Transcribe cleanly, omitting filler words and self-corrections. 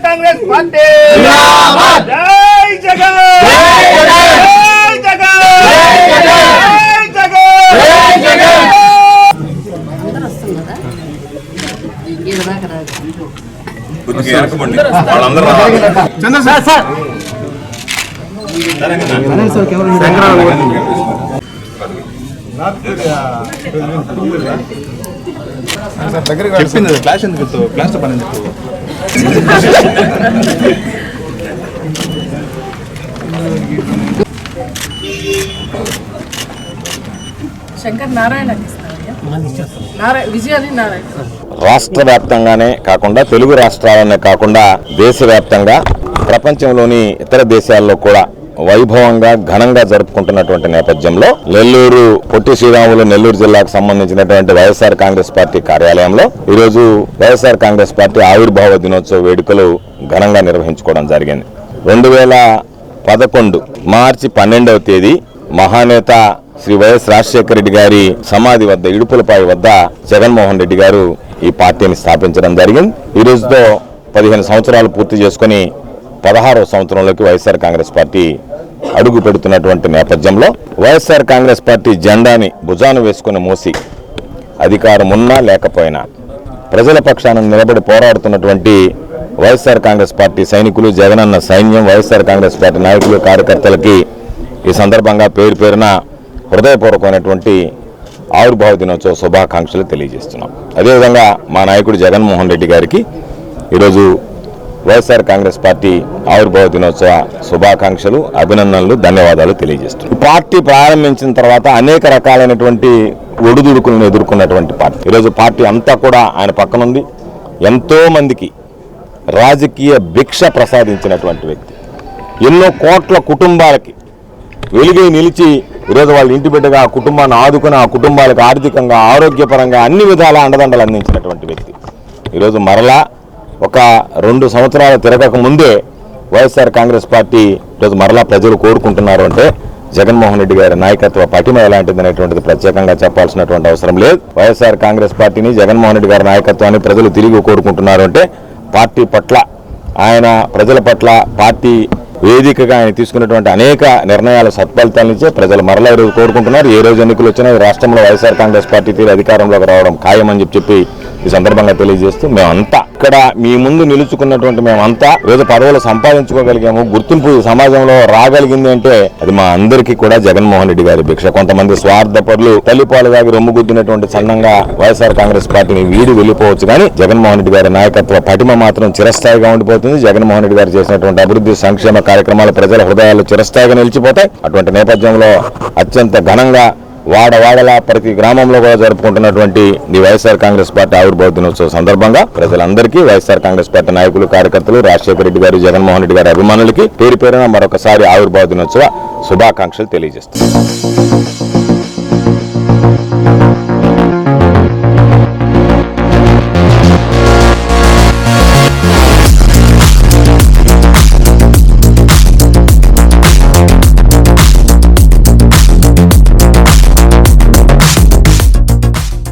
Congress party జై జగన్ జై జగన్ జై జగన్ చెప్పింది క్లాస్ ఎందుకు క్లాస్ పని ఎందుకు శంకర్ నారాయణ విజయాన్ని నారాయణ రాష్ట్ర వ్యాప్తంగానే కాకుండా తెలుగు రాష్ట్రాలనే కాకుండా దేశవ్యాప్తంగా ప్రపంచంలోని ఇతర దేశాల్లో కూడా వైభవంగా ఘనంగా జరుపుకుంటున్నటువంటి నేపథ్యంలో నెల్లూరు పొట్టి శ్రీరాములు నెల్లూరు జిల్లాకు సంబంధించినటువంటి వైఎస్ఆర్ కాంగ్రెస్ పార్టీ కార్యాలయంలో ఈరోజు వైఎస్ఆర్ కాంగ్రెస్ పార్టీ ఆవిర్భావ దినోత్సవ వేడుకలు ఘనంగా నిర్వహించుకోవడం జరిగింది. 2011 మార్చి 12వ తేదీ మహానేత శ్రీ వైఎస్ రాజశేఖర రెడ్డి గారి సమాధి వద్ద ఇడుపులపాయ వద్ద జగన్మోహన్ రెడ్డి గారు ఈ పార్టీని స్థాపించడం జరిగింది. ఈ రోజుతో 15 సంవత్సరాలు పూర్తి చేసుకుని 16వ సంవత్సరంలోకి వైఎస్ఆర్ కాంగ్రెస్ పార్టీ అడుగు పెడుతున్నటువంటి నేపథ్యంలో వైఎస్ఆర్ కాంగ్రెస్ పార్టీ జెండాని భుజాన వేసుకుని మోసి అధికారం ఉన్నా లేకపోయినా ప్రజల పక్షాన నిలబడి పోరాడుతున్నటువంటి వైఎస్ఆర్ కాంగ్రెస్ పార్టీ సైనికులు, జగనన్న సైన్యం, వైఎస్ఆర్ కాంగ్రెస్ పార్టీ నాయకులు, కార్యకర్తలకి ఈ సందర్భంగా పేరు పేరున హృదయపూర్వకమైనటువంటి ఆవిర్భావ దినోత్సవ శుభాకాంక్షలు తెలియజేస్తున్నాం. అదేవిధంగా మా నాయకుడు జగన్మోహన్ రెడ్డి గారికి ఈరోజు వైఎస్ఆర్ కాంగ్రెస్ పార్టీ ఆవిర్భావ దినోత్సవ శుభాకాంక్షలు, అభినందనలు, ధన్యవాదాలు తెలియజేస్తున్నాం. పార్టీ ప్రారంభించిన తర్వాత అనేక రకాలైనటువంటి ఒడిదుడుకులను ఎదుర్కొన్నటువంటి పార్టీ. ఈరోజు పార్టీ అంతా కూడా ఆయన పక్కనుంది. ఎంతో మందికి రాజకీయ భిక్ష ప్రసాదించినటువంటి వ్యక్తి. ఎన్నో కోట్ల కుటుంబాలకి వెలుగై నిలిచి ఈరోజు వాళ్ళ ఇంటి బిడ్డగా ఆ కుటుంబాన్ని ఆదుకుని ఆ కుటుంబాలకు ఆర్థికంగా, ఆరోగ్యపరంగా అన్ని విధాల అండదండలు అందించినటువంటి వ్యక్తి. ఈరోజు మరలా ఒక 2 సంవత్సరాలు తిరగక ముందే వైఎస్ఆర్ కాంగ్రెస్ పార్టీ ఈరోజు మరలా ప్రజలు కోరుకుంటున్నారు అంటే జగన్మోహన్ రెడ్డి గారి నాయకత్వ పటిమ ఎలాంటిది అనేటువంటిది ప్రత్యేకంగా చెప్పాల్సినటువంటి అవసరం లేదు. వైఎస్ఆర్ కాంగ్రెస్ పార్టీని, జగన్మోహన్ రెడ్డి గారి నాయకత్వాన్ని ప్రజలు తిరిగి కోరుకుంటున్నారు అంటే పార్టీ పట్ల, ఆయన ప్రజల పట్ల, పార్టీ వేదికగా ఆయన తీసుకున్నటువంటి అనేక నిర్ణయాల సత్ఫలితాలనిచ్చే ప్రజలు మరలా ఈరోజు కోరుకుంటున్నారు. ఏ రోజు ఎన్నికలు వచ్చినా రాష్ట్రంలో వైఎస్ఆర్ కాంగ్రెస్ పార్టీ తీరు అధికారంలోకి రావడం ఖాయమని చెప్పి ఈ సందర్భంగా తెలియజేస్తూ మేమంతా ఇక్కడ మీ ముందు నిలుచుకున్నటువంటి మేమంతా ఈరోజు పదవులు సంపాదించుకోగలిగాము, గుర్తింపు సమాజంలో రాగలిగింది అంటే అది మా అందరికీ కూడా జగన్మోహన్ రెడ్డి గారి భిక్ష. కొంతమంది స్వార్థపరులు తల్లిపాలు దాగి రొమ్ముగుద్దినటువంటి సన్నంగా వైఎస్ఆర్ కాంగ్రెస్ పార్టీని వీడి వెళ్ళిపోవచ్చు, కానీ జగన్మోహన్ రెడ్డి గారి నాయకత్వ పటిమ మాత్రం చిరస్థాయిగా ఉండిపోతుంది. జగన్మోహన్ రెడ్డి గారు చేసినటువంటి అభివృద్ధి సంక్షేమ కార్యక్రమాలు ప్రజల హృదయాలు చిరస్థాయిగా నిలిచిపోతాయి. అటువంటి నేపథ్యంలో అత్యంత ఘనంగా వాడవాడలా ప్రతి గ్రామంలో కూడా జరుపుకుంటున్నటువంటి ఈ వైఎస్ఆర్ కాంగ్రెస్ పార్టీ ఆవిర్భావ దినోత్సవ సందర్భంగా ప్రజలందరికీ, వైఎస్ఆర్ కాంగ్రెస్ పార్టీ నాయకులు, కార్యకర్తలు, రాజశేఖర రెడ్డి గారు, జగన్మోహన్ రెడ్డి గారి అభిమానులకి పేరు పేరున మరొకసారి ఆవిర్భావ దినోత్సవ శుభాకాంక్షలు తెలియజేస్తారు.